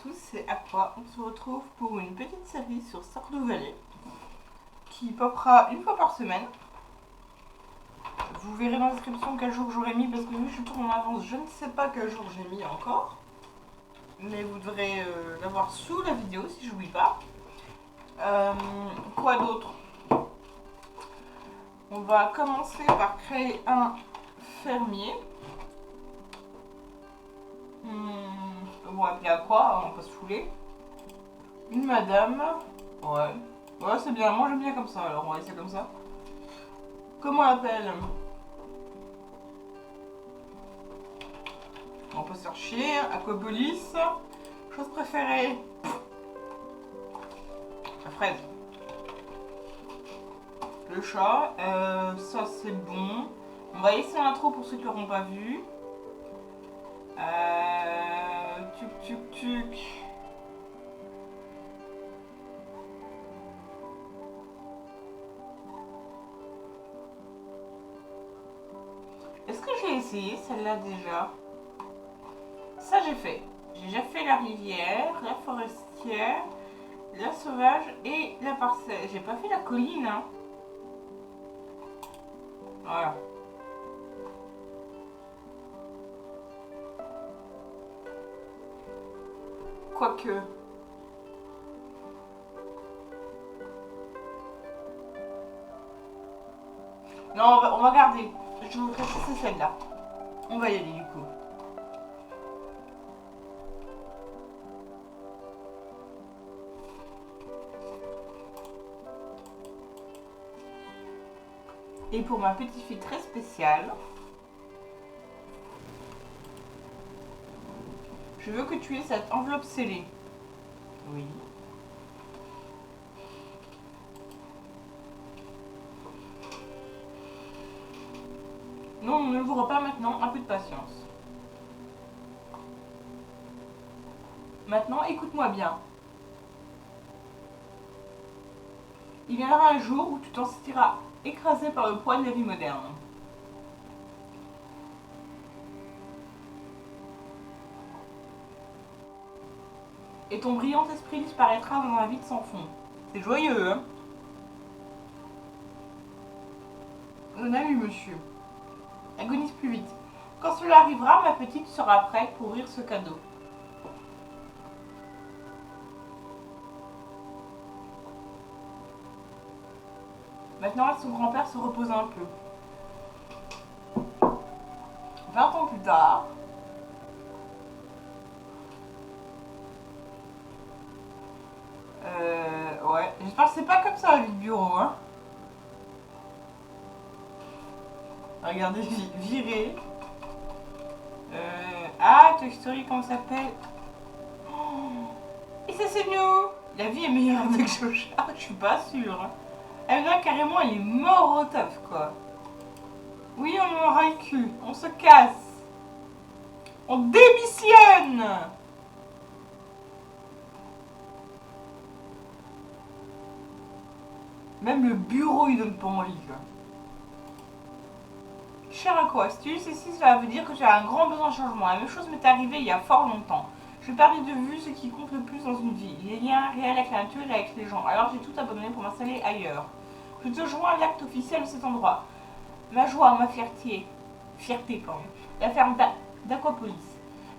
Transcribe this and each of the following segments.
tous, c'est Aqua. On se retrouve pour une petite série sur Stardew Valley qui popera une fois par semaine. Vous verrez dans la description quel jour j'aurai mis parce que vu que je tourne en avance, je ne sais pas quel jour j'ai mis encore. Mais vous devrez l'avoir sous la vidéo si je n'oublie pas. Quoi d'autre? On va commencer par créer un fermier. On va appeler Aqua, on va pas se fouler. Une madame. Ouais. Ouais, c'est bien. Moi, j'aime bien comme ça. Alors, on va laisser comme ça. Comment on l'appelle? On peut chercher. Aquapolis. Chose préférée. La fraise. Le chat. Ça, c'est bon. On va laisser l'intro pour ceux qui n'auront pas vu. Tuc. Est-ce que j'ai essayé celle-là déjà? Ça j'ai fait. J'ai déjà fait la rivière, la forestière, la sauvage et la parcelle. J'ai pas fait la colline, hein. Voilà. Quoique. Non, on va garder. Je vous ferai c'est celle-là. On va y aller du coup. Et pour ma petite fille très spéciale, je veux que tu aies cette enveloppe scellée. Oui. Non, on ne l'ouvre pas maintenant, un peu de patience. Maintenant, écoute-moi bien. Il viendra un jour où tu t'en sentiras écrasé par le poids de la vie moderne. Et ton brillant esprit disparaîtra dans un vide sans fond. C'est joyeux, hein? On a eu, monsieur. Agonise plus vite. Quand cela arrivera, ma petite sera prête pour ouvrir ce cadeau. Maintenant, son grand-père se repose un peu. 20 ans plus tard, ouais, j'espère que c'est pas comme ça la vie de bureau, hein. Regardez, virer. Toy Story, comment ça s'appelle? Et ça, c'est nous. La vie est meilleure avec Joshua, je suis pas sûre. Hein. Elle là, carrément, il est mort au taf, quoi. Oui, on aura le cul. On se casse. On démissionne. Même le bureau, il donne pas envie, quoi. Cher à quoi? Si tu lis ceci, cela veut dire que tu as un grand besoin de changement. La même chose m'est arrivée il y a fort longtemps. Je perdis de vue ce qui compte le plus dans une vie, les liens réels avec la nature et avec les gens. Alors j'ai tout abandonné pour m'installer ailleurs. Je te joins à l'acte officiel de cet endroit. Ma joie, ma fierté, pardon. La ferme d'Aquapolis.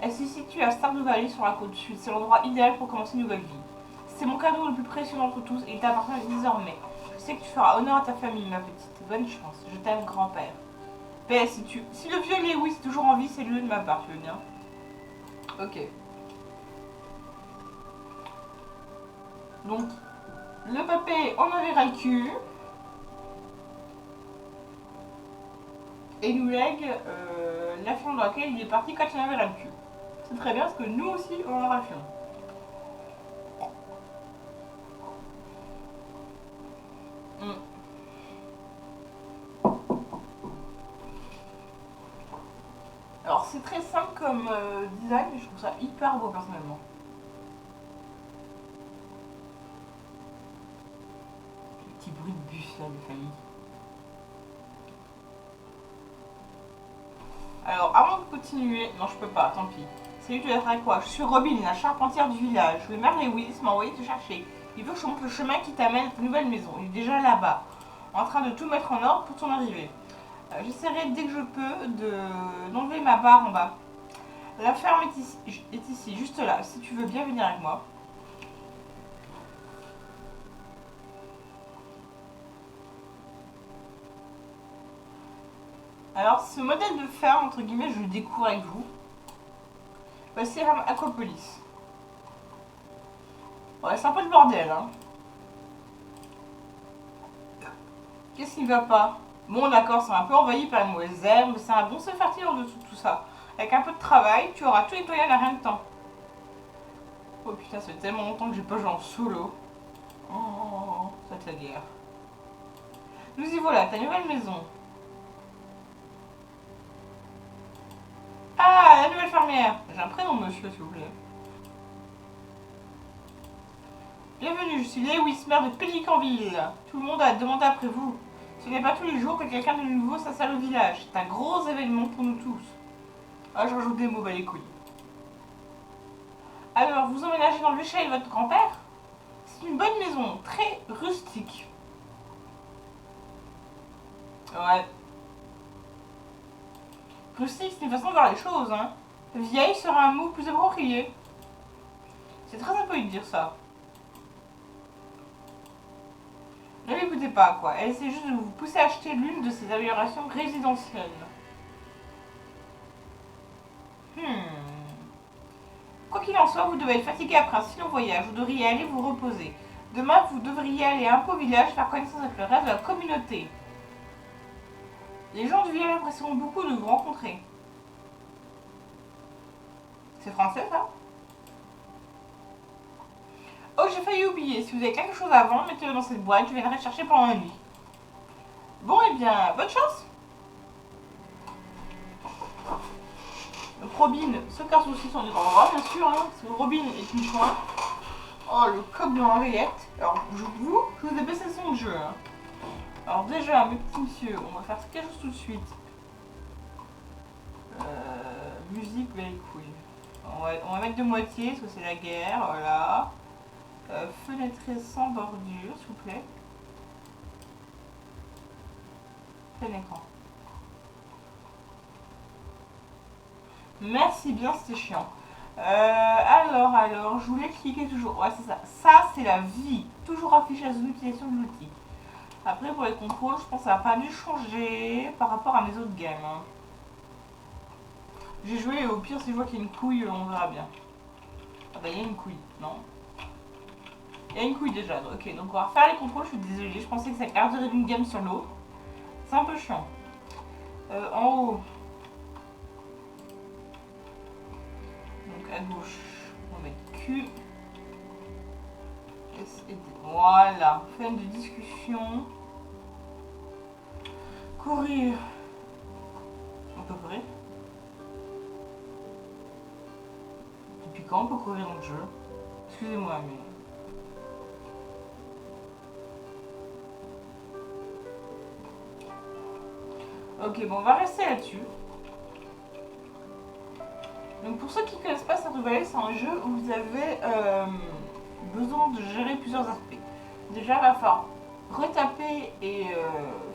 Elle se situe à Stardew Valley sur la côte sud. C'est l'endroit idéal pour commencer une nouvelle vie. C'est mon cadeau le plus précieux d'entre tous et il t'appartient désormais. Je sais que tu feras honneur à ta famille, ma petite. Bonne chance. Je t'aime, grand-père. PS, si le vieux Lewis est toujours en vie, c'est le de ma part, tu veux bien? Ok. Donc, le papé, on avait ras le cul. Et nous lègue la fion dans laquelle il est parti quand il avait ras le cul. C'est très bien parce que nous aussi, on aura la fion. Alors c'est très simple comme design, mais je trouve ça hyper beau personnellement. Le petit bruit de bus là de famille. Alors avant de continuer, non je peux pas, tant pis. Salut, tu vas être avec quoi? Je suis Robin, la charpentière du village. Le maire Lewis m'a envoyé te chercher. Il veut que je te montre le chemin qui t'amène à ta nouvelle maison. Il est déjà là-bas, en train de tout mettre en ordre pour ton arrivée. J'essaierai dès que je peux d'enlever ma barre en bas. La ferme est ici, juste là. Si tu veux bien venir avec moi. Alors, ce modèle de ferme, entre guillemets, je le découvre avec vous. Voici Aquapolis. Ouais, c'est un peu le bordel, hein. Qu'est-ce qui ne va pas? Bon, d'accord, c'est un peu envahi par les mauvaises herbes, mais c'est un bon sol fertile en dessous de tout ça. Avec un peu de travail, tu auras tout nettoyé en rien de temps. Oh putain, ça fait tellement longtemps que j'ai pas joué en solo. Oh, ça va être la guerre. Nous y voilà, ta nouvelle maison. Ah, la nouvelle fermière. J'ai un prénom, monsieur, s'il vous plaît. Bienvenue, je suis Lewis, maire de Pélicanville. Tout le monde a demandé après vous. Ce n'est pas tous les jours que quelqu'un de nouveau s'installe au village. C'est un gros événement pour nous tous. Ah, je rajoute des mots, bah les couilles. Alors, vous emménagez dans le château de votre grand-père? C'est une bonne maison, très rustique. Ouais. Rustique, c'est une façon de voir les choses, hein. Vieille sera un mot plus approprié. C'est très impoli de dire ça. Ne l'écoutez pas, quoi. Elle essaie juste de vous pousser à acheter l'une de ces améliorations résidentielles. Quoi qu'il en soit, vous devez être fatigué après un si long voyage. Vous devriez aller vous reposer. Demain, vous devriez aller un peu au village faire connaissance avec le reste de la communauté. Les gens du village apprécieront beaucoup de vous rencontrer. C'est français, ça? Oh, j'ai failli oublier. Si vous avez quelque chose à vendre, mettez-le dans cette boîte. Je viendrai chercher pendant la nuit. Bon, eh bien, bonne chance. Donc, Robin se casse aussi son endroit, bien sûr. Hein, parce que Robin est une chouin. Oh, le coq dans l'oreillette. Alors, je vous ai baissé son jeu. Hein. Alors, déjà, mes petits messieurs, on va faire quelque chose tout de suite. Musique, belle couille. On va mettre de moitié, parce que c'est la guerre, voilà. Fenêtré sans bordure, s'il vous plaît. Plein écran. Merci bien, c'était chiant. Alors, je voulais cliquer toujours. Ouais, c'est ça. Ça, c'est la vie. Toujours afficher la zone d'utilisation de l'outil. Après, pour les contrôles, je pense que ça n'a pas dû changer par rapport à mes autres games. Hein. J'ai joué et au pire, si je vois qu'il y a une couille, on verra bien. Ah bah, il y a une couille, non? Il y a une couille déjà. Ok, donc on va refaire les contrôles. Je suis désolée, je pensais que ça garderait d'une game sur l'autre. C'est un peu chiant. En haut. Donc à gauche, on va mettre Q. S et D. Voilà. Fin de discussion. Courir. On peut courir. Depuis quand on peut courir dans le jeu? Excusez-moi, mais... Ok, bon, on va rester là-dessus. Donc pour ceux qui ne connaissent pas Stardew Valley, c'est un jeu où vous avez besoin de gérer plusieurs aspects. Déjà, il va falloir retaper et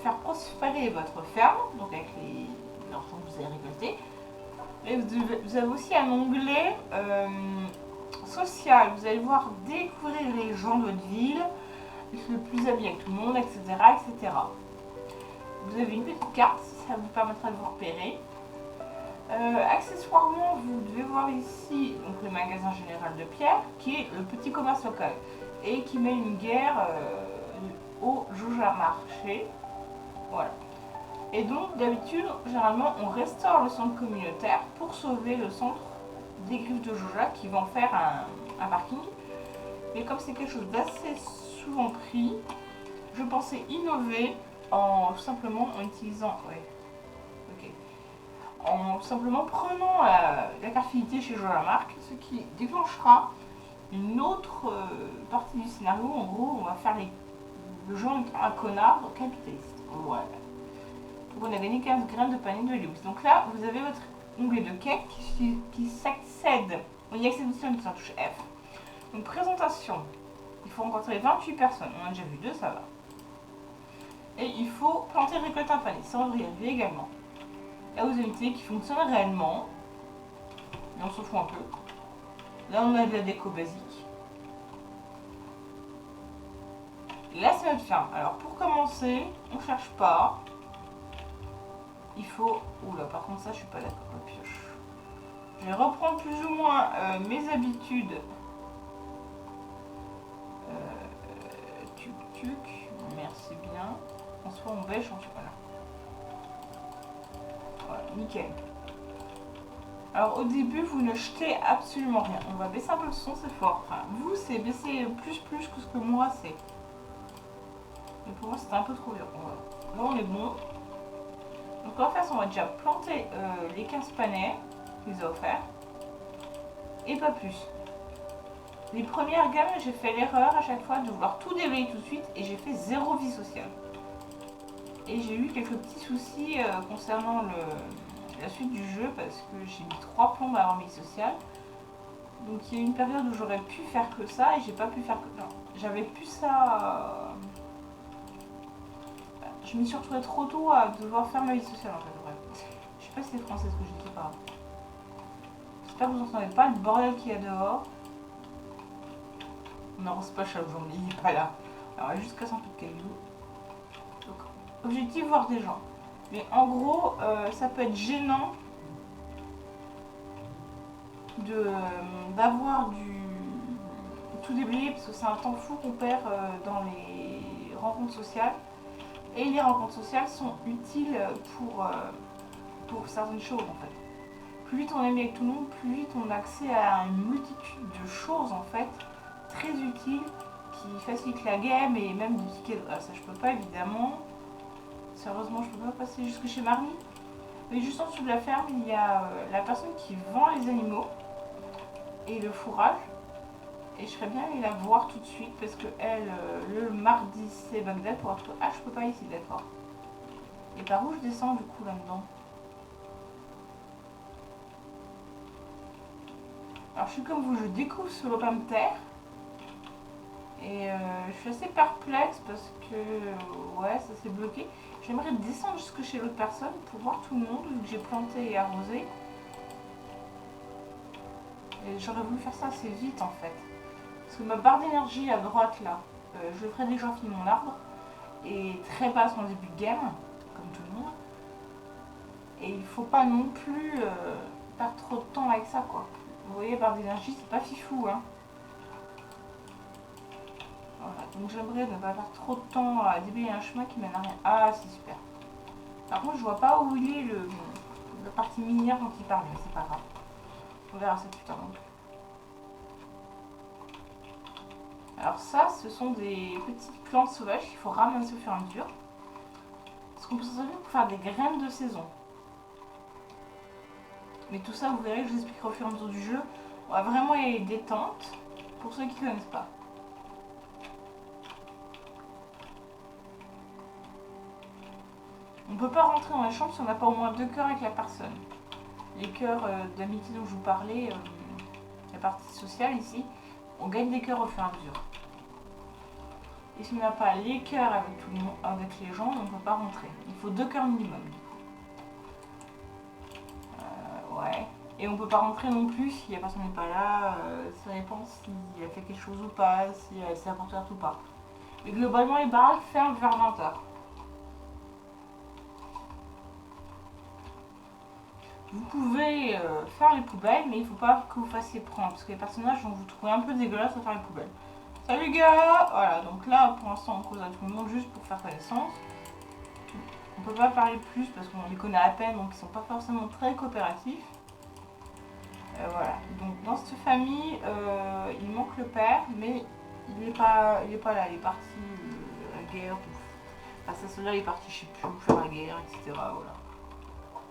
faire prospérer votre ferme, donc avec l'argent que vous avez récolté. Et vous avez aussi un onglet social. Vous allez voir découvrir les gens de votre ville, le plus ami avec tout le monde, etc., etc. Vous avez une petite carte, ça vous permettra de vous repérer. Accessoirement, vous devez voir ici donc, le magasin général de pierre, qui est le petit commerce local, et qui met une guerre au Joja marché. Voilà. Et donc, d'habitude, généralement, on restaure le centre communautaire pour sauver le centre des griffes de Joja qui vont faire un parking. Mais comme c'est quelque chose d'assez souvent pris, je pensais innover en simplement en utilisant... Ouais. Ok. En simplement prenant la carte fidélité chez Joja Mark, ce qui déclenchera une autre partie du scénario. En gros, on va faire le jeu un connard capitaliste. Voilà. Donc on a gagné 15 graines de panier de Lewis. Donc là, vous avez votre onglet de quête qui s'accède. On y accède aussi en utilisant la touche F. Donc présentation. Il faut rencontrer 28 personnes. On a déjà vu 2, ça va. Et il faut planter et récolter un panier. Ça, on devrait y arriver également. Là, vous avez une télé qui fonctionne réellement. Mais on s'en fout un peu. Là, on a de la déco basique. Et là, c'est notre ferme. Alors, pour commencer, on cherche pas. Il faut... Oula, par contre, ça, je suis pas d'accord. La pioche. Je vais reprendre plus ou moins mes habitudes. Tuc. Merci bien. On se voit en beige, on voilà. Voilà, nickel. Alors au début, vous ne jetez absolument rien. On va baisser un peu le son, c'est fort. Enfin, vous, c'est baisser plus que ce que moi, c'est. Mais pour moi, c'était un peu trop dur. Voilà. Là, on est bon. Donc en fait, on va déjà planter les 15 panais qu'ils ont offerts. Et pas plus. Les premières gammes, j'ai fait l'erreur à chaque fois de vouloir tout déblayer tout de suite et j'ai fait 0 vie sociale. Et j'ai eu quelques petits soucis concernant la suite du jeu parce que j'ai mis 3 plombs à avoir vie sociale. Donc il y a eu une période où j'aurais pu faire que ça et j'ai pas pu faire que... Non, j'avais plus ça... Je m'y suis retrouvée trop tôt à devoir faire ma vie sociale en fait. Bref. Je sais pas si c'est français ce que je dis pas. J'espère que vous n'entendez pas le bordel qu'il y a dehors. Non, c'est pas chat aujourd'hui, il est pas là. Alors, on va juste casser un peu de cailloux. Donc, objectif, voir des gens. Mais en gros, ça peut être gênant d'avoir tout déblayé parce que c'est un temps fou qu'on perd dans les rencontres sociales. Et les rencontres sociales sont utiles pour certaines choses en fait. Plus vite on est mis avec tout le monde, plus vite on a accès à une multitude de choses en fait très utiles qui facilitent la game et même des tickets. Ah, ça je peux pas évidemment. Sérieusement je peux pas passer jusque chez Marie. Mais juste en dessous de la ferme il y a la personne qui vend les animaux et le fourrage. Et je serais bien allée la voir tout de suite parce que elle, le mardi c'est Bagdad pour retrouver. Ah je peux pas ici d'accord. Et par où je descends du coup là-dedans? Alors je suis comme vous, je découvre ce lopin de terre. Et je suis assez perplexe parce que ouais ça s'est bloqué. J'aimerais descendre jusque chez l'autre personne pour voir tout le monde vu que j'ai planté et arrosé. Et j'aurais voulu faire ça assez vite en fait. Parce que ma barre d'énergie à droite là, je le ferai dès que j'en finis mon arbre. Et très basse en début de game, comme tout le monde. Et il faut pas non plus perdre trop de temps avec ça quoi. Vous voyez, barre d'énergie c'est pas fifou hein. Voilà, donc j'aimerais ne pas perdre trop de temps à déblayer un chemin qui mène à rien. Ah c'est super. Par contre je vois pas où il est la partie minière dont il parle, mais c'est pas grave. On verra ça plus tard donc. Alors ça, ce sont des petites plantes sauvages qu'il faut ramasser au fur et à mesure. Parce qu'on peut s'en servir pour faire des graines de saison. Mais tout ça, vous verrez, je vous expliquerai au fur et à mesure du jeu. On va vraiment y aller détente, pour ceux qui ne connaissent pas. On ne peut pas rentrer dans la chambre si on n'a pas au moins 2 cœurs avec la personne. Les cœurs d'amitié dont je vous parlais, la partie sociale ici, on gagne des cœurs au fur et à mesure. Et si on n'a pas les cœurs avec tout le monde, avec les gens, on ne peut pas rentrer. Il faut 2 cœurs minimum. Ouais. Et on ne peut pas rentrer non plus si la personne n'est pas là. Ça dépend si elle fait quelque chose ou pas, si elle s'est apportée ou pas. Mais globalement, les baraques ferment vers 20h. Vous pouvez faire les poubelles, mais il ne faut pas que vous fassiez prendre. Parce que les personnages vont vous trouver un peu dégueulasse à faire les poubelles. Salut gars! Voilà, donc là pour l'instant on cause à tout le monde juste pour faire connaissance. On peut pas parler plus parce qu'on les connaît à peine, donc ils sont pas forcément très coopératifs. Voilà, donc dans cette famille, il manque le père, mais il est pas là, il est parti à la guerre. Enfin, ça cela il est parti, je sais plus où faire la guerre, etc. Voilà.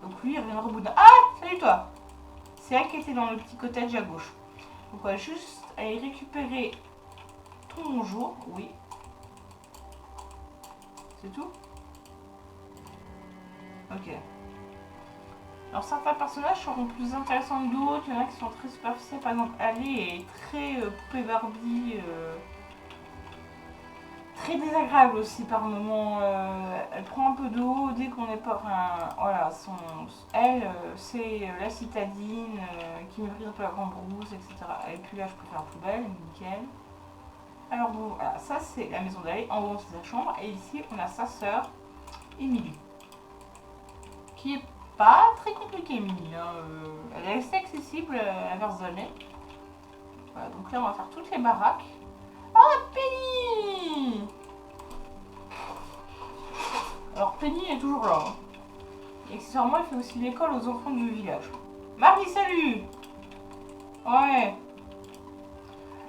Donc lui il reviendra au bout d'un... Ah! Salut toi! C'est elle qui était dans le petit cottage à gauche. Donc on va juste aller récupérer ton jour, oui. C'est tout? Ok. Alors certains personnages seront plus intéressants que d'autres, il y en a qui sont très superficiels, par exemple Ali est très poupée Barbie, très désagréable aussi par moments, elle prend un peu de haut dès qu'on n'est pas... Enfin voilà, elle c'est la citadine qui méprise un peu la grande-brousse, etc. Et puis là je préfère la poubelle, nickel. Alors bon, voilà, ça c'est la maison d'Ali, en haut c'est sa chambre, et ici on a sa sœur, Émilie, qui est pas très compliquée, Émilie, hein. Elle est assez accessible à Versailles. Voilà, donc là on va faire toutes les baraques. Ah, Penny! Alors Penny est toujours là, hein. Et accessoirement elle fait aussi l'école aux enfants du village. Marie, salut! Ouais.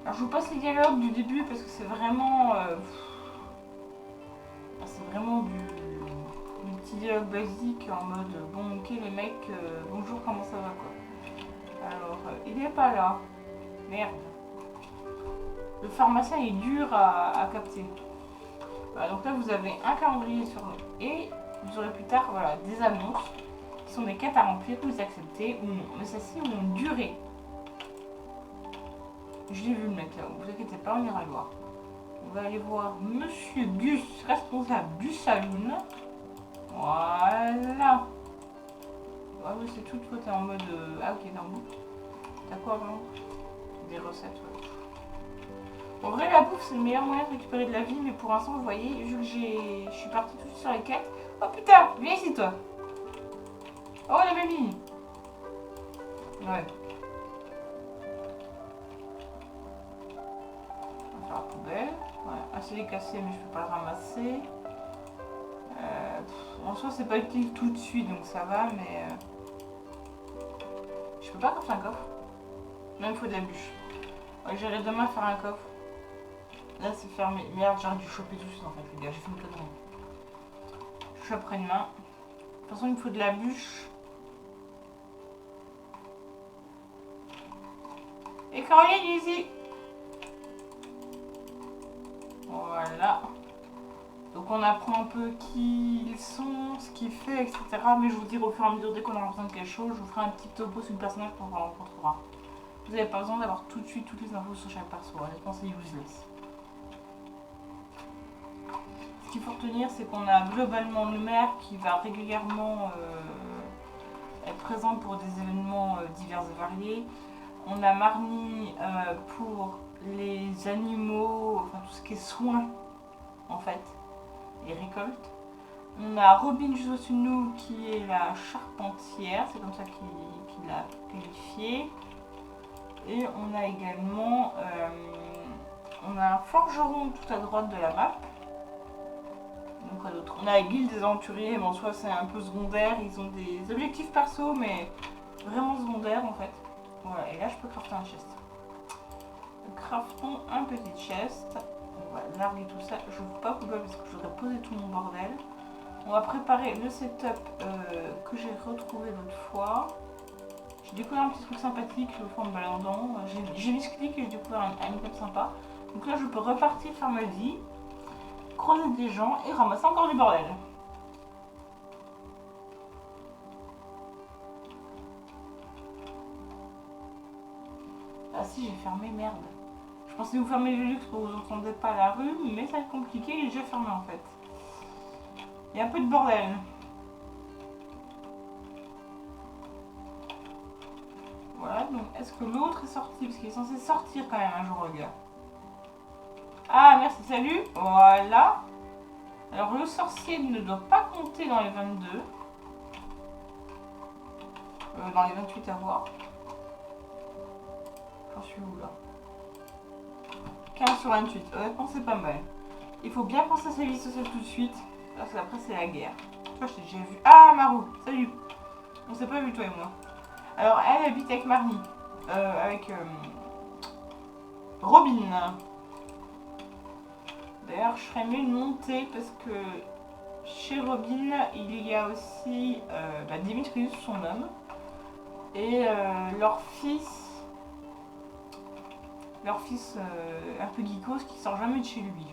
Alors je vous passe les dialogues du début parce que c'est vraiment... c'est vraiment du petit dialogue basique en mode bon ok les mecs, bonjour, comment ça va quoi. Alors il est pas là. Merde. Le pharmacien est dur à capter. Voilà, donc là vous avez un calendrier sur le... Et vous aurez plus tard voilà, des annonces qui sont des quêtes à remplir que vous acceptez ou non. Mais celles-ci ont une durée. Je l'ai vu le mec là, vous inquiétez pas, on ira le voir. On va aller voir Monsieur Gus, responsable du saloon. Voilà. Ouais, mais c'est tout, toi t'es en mode... Ah ok, non, bon. T'as quoi vraiment? Des recettes, ouais. En vrai, la bouffe c'est le meilleur moyen de récupérer de la vie, mais pour l'instant, vous voyez, vu que je suis partie tout de suite sur les quêtes. Oh putain, viens ici toi. Oh la mamie. Ouais. On va faire la poubelle. Ouais, un CD cassé, mais je peux pas le ramasser. En soi, c'est pas utile tout de suite, donc ça va, mais... Je peux pas crafter un coffre. Là, il faut de la bûche. Ouais, j'irai demain faire un coffre. Là, c'est fermé. Merde, j'aurais dû choper tout de suite, en fait, les gars. J'ai fait une connerie. Je choperai demain. De toute façon, il me faut de la bûche. Et Caroline, ici. Voilà. Donc on apprend un peu qui ils sont, ce qu'ils font, etc. Mais je vous dirai au fur et à mesure, dès qu'on aura besoin de quelque chose, je vous ferai un petit topo sur le personnage pour qu'on le rencontrera. Vous n'avez pas besoin d'avoir tout de suite toutes les infos sur chaque perso, honnêtement c'est useless. Ce qu'il faut retenir, c'est qu'on a globalement le maire qui va régulièrement être présent pour des événements divers et variés. On a Marnie pour les animaux, enfin tout ce qui est soins en fait, les récoltes. On a Robin juste au-dessus de nous qui est la charpentière, c'est comme ça qu'il l'a qualifié. Et on a également on a un forgeron tout à droite de la map. Donc quoi d'autre? On a la guilde des aventuriers, mais en soi c'est un peu secondaire, ils ont des objectifs perso mais vraiment secondaires en fait. Voilà, et là je peux crafter un chest. Donc, craftons un petit chest. On va larguer tout ça. Je ne veux pas poubelle parce que je voudrais poser tout mon bordel. On va préparer le setup que j'ai retrouvé l'autre fois. J'ai découvert un petit truc sympathique l'autre fois en me baladant. J'ai mis ce clic et j'ai découvert un item sympa. Donc là je peux repartir faire ma vie, croiser des gens et ramasser encore du bordel. Ah si, j'ai fermé, merde. Je pensais vous fermer le luxe pour que vous n'entendez pas la rue, mais ça va être compliqué, il est déjà fermé en fait. Il y a un peu de bordel. Voilà, donc est-ce que l'autre est sorti? Parce qu'il est censé sortir quand même un jour, le gars. Ah, merci, salut. Voilà. Alors, le sorcier ne doit pas compter dans les 22. Dans les 28 à voir. J'en suis où là? 15 sur 28. Honnêtement, c'est pas mal. Il faut bien penser à sa vie sociale tout de suite. Parce qu'après, c'est la guerre. Toi, je t'ai déjà vu. Ah, Marou, salut. On s'est pas vu, toi et moi. Alors, elle habite avec Marnie. Avec Robin. D'ailleurs, je ferais mieux de monter parce que chez Robin, il y a aussi Dimitrius, son homme, et leur fils un peu geekos qui sort jamais de chez lui.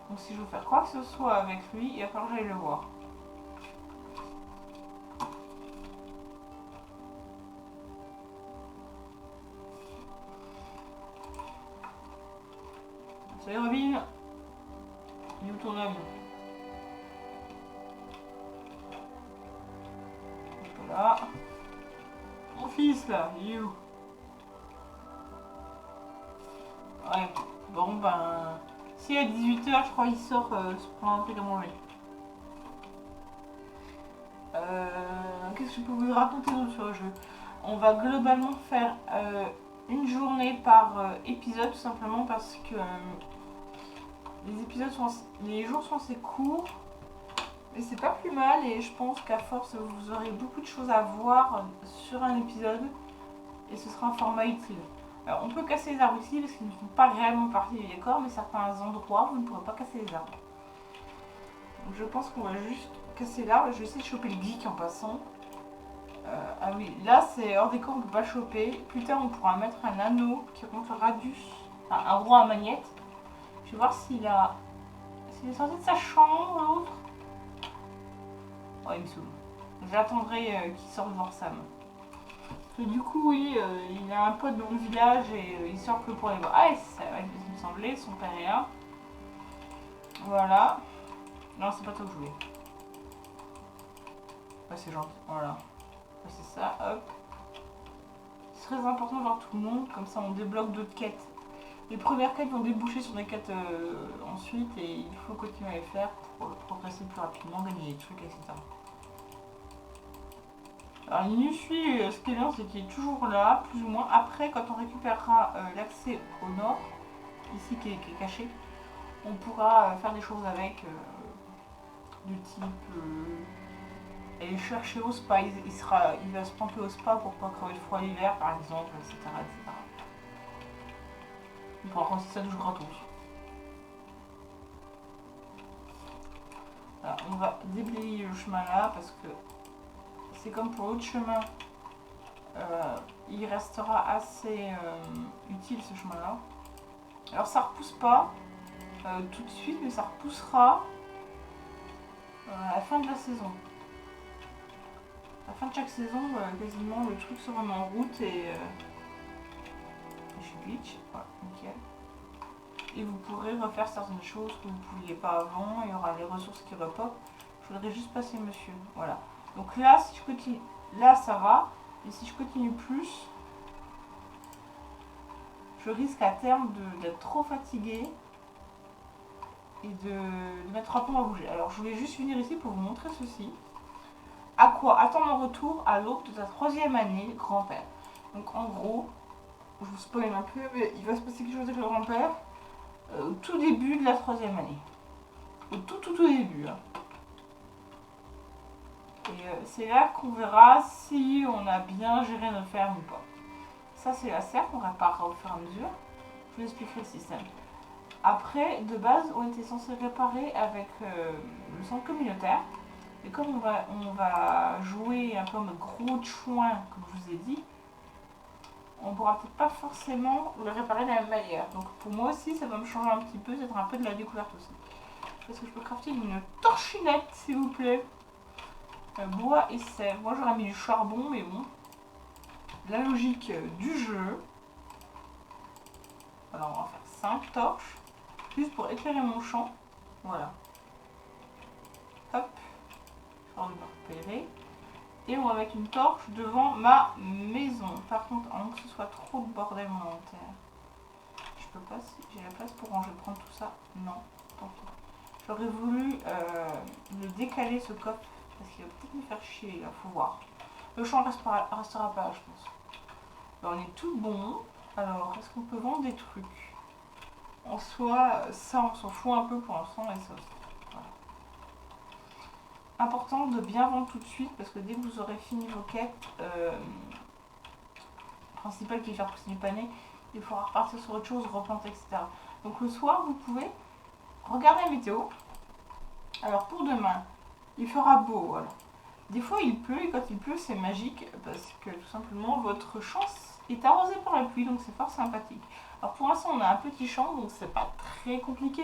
Donc si je veux faire quoi que ce soit avec lui, il va falloir que j'aille le voir. ton homme. Voilà. Mon fils là, you. Ouais, bon ben... Si à 18h, je crois il sort se prendre un truc à manger. Qu'est-ce que je peux vous raconter d'autre sur le jeu? On va globalement faire une journée par épisode, tout simplement parce que les jours sont assez courts. Mais c'est pas plus mal et je pense qu'à force vous aurez beaucoup de choses à voir sur un épisode et ce sera un format utile. Alors on peut casser les arbres ici parce qu'ils ne font pas réellement partie du décor, mais certains endroits vous ne pourrez pas casser les arbres. Donc je pense qu'on va juste casser l'arbre. Je vais essayer de choper le geek en passant. Ah oui, là c'est hors décor, on ne peut pas le choper. Plus tard on pourra mettre un anneau qui remonte le radius, enfin, un roi à magnette. Je vais voir s'il est sorti de sa chambre l'autre. Oh, il me saoule. J'attendrai qu'il sorte voir Sam. Parce que du coup, oui, il a un pote dans le village et il sort que pour les voir. Ah, ça me semblait, son père est là. Voilà. Non, c'est pas toi que je voulais. Ouais, c'est gentil. Voilà. Ouais, c'est ça, hop. C'est très important de voir tout le monde, comme ça on débloque d'autres quêtes. Les premières quêtes vont déboucher sur des quêtes ensuite et il faut continuer à les faire pour progresser plus rapidement, gagner des trucs, etc. Alors l'Inusui, ce qui est bien, c'est qu'il est toujours là, plus ou moins. Après, quand on récupérera l'accès au nord, ici qui est caché, on pourra faire des choses avec, du type aller chercher au spa. Il va se planter au spa pour pas crever de froid l'hiver, par exemple, etc., etc. On pourra prendre sa douche gratos. Alors, on va déblayer le chemin là parce que c'est comme pour l'autre chemin. Il restera assez utile ce chemin là. Alors ça repousse pas tout de suite, mais ça repoussera à la fin de la saison. À la fin de chaque saison, quasiment le truc sera mis en route et je suis glitch, voilà, nickel. Et vous pourrez refaire certaines choses que vous ne pouviez pas avant, il y aura les ressources qui repopent. Je voudrais juste passer monsieur, voilà. Donc là, si je continue, là ça va, et si je continue plus, je risque à terme d'être trop fatiguée et de mettre 3 plombs à bouger. Alors je voulais juste venir ici pour vous montrer ceci. À quoi attendre mon retour à l'aube de ta 3e année, grand-père. Donc en gros, je vous spoil un peu, mais il va se passer quelque chose avec le grand-père au tout début de la 3e année. Au tout début. Hein. Et c'est là qu'on verra si on a bien géré nos fermes ou pas. Ça c'est la serre qu'on réparera au fur et à mesure. Je vous expliquerai le système. Après, de base, on était censé réparer avec le centre communautaire. Et comme on va jouer un peu en mode gros chouin, comme je vous ai dit, on pourra peut-être pas forcément le réparer de la même manière. Donc pour moi aussi, ça va me changer un petit peu, ça sera un peu de la découverte aussi. Est-ce que je peux crafter une torchinette, s'il vous plaît? Bois et sève. Moi j'aurais mis du charbon, mais bon. La logique du jeu. Alors on va faire 5 torches, juste pour éclairer mon champ. Voilà. Hop. Je vais me repérer. Et on va mettre une torche devant ma maison. Par contre, avant que ce soit trop de bordel volontaire. Je peux pas, si j'ai la place pour ranger, prendre tout ça. Non, tant pis. J'aurais voulu le décaler ce coffre. Parce qu'il va peut-être me faire chier, il faut voir. Le champ restera pas là, je pense. Alors, on est tout bon. Alors, est-ce qu'on peut vendre des trucs? En soi, ça on s'en fout un peu pour l'instant et ça aussi. Voilà. Important de bien vendre tout de suite parce que dès que vous aurez fini vos quêtes principales qui est faire pousser du pané, il faudra repartir sur autre chose, replanter, etc. Donc le soir, vous pouvez regarder la météo. Alors pour demain, il fera beau, voilà. Des fois il pleut et quand il pleut c'est magique parce que tout simplement votre champ est arrosé par la pluie donc c'est fort sympathique. Alors pour l'instant on a un petit champ donc c'est pas très compliqué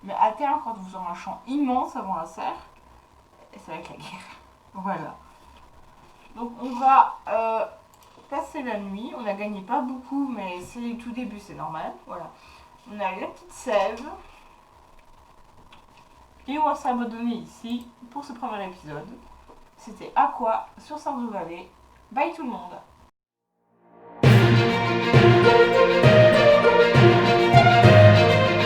mais à terme quand vous aurez un champ immense avant la serre, ça va être la guerre. Voilà. Donc on va passer la nuit, on n'a gagné pas beaucoup mais c'est le tout début c'est normal. Voilà. On a la petite sève. Et on va s'abandonner ici pour ce premier épisode. C'était Aqua sur Stardew Valley. Bye tout le monde!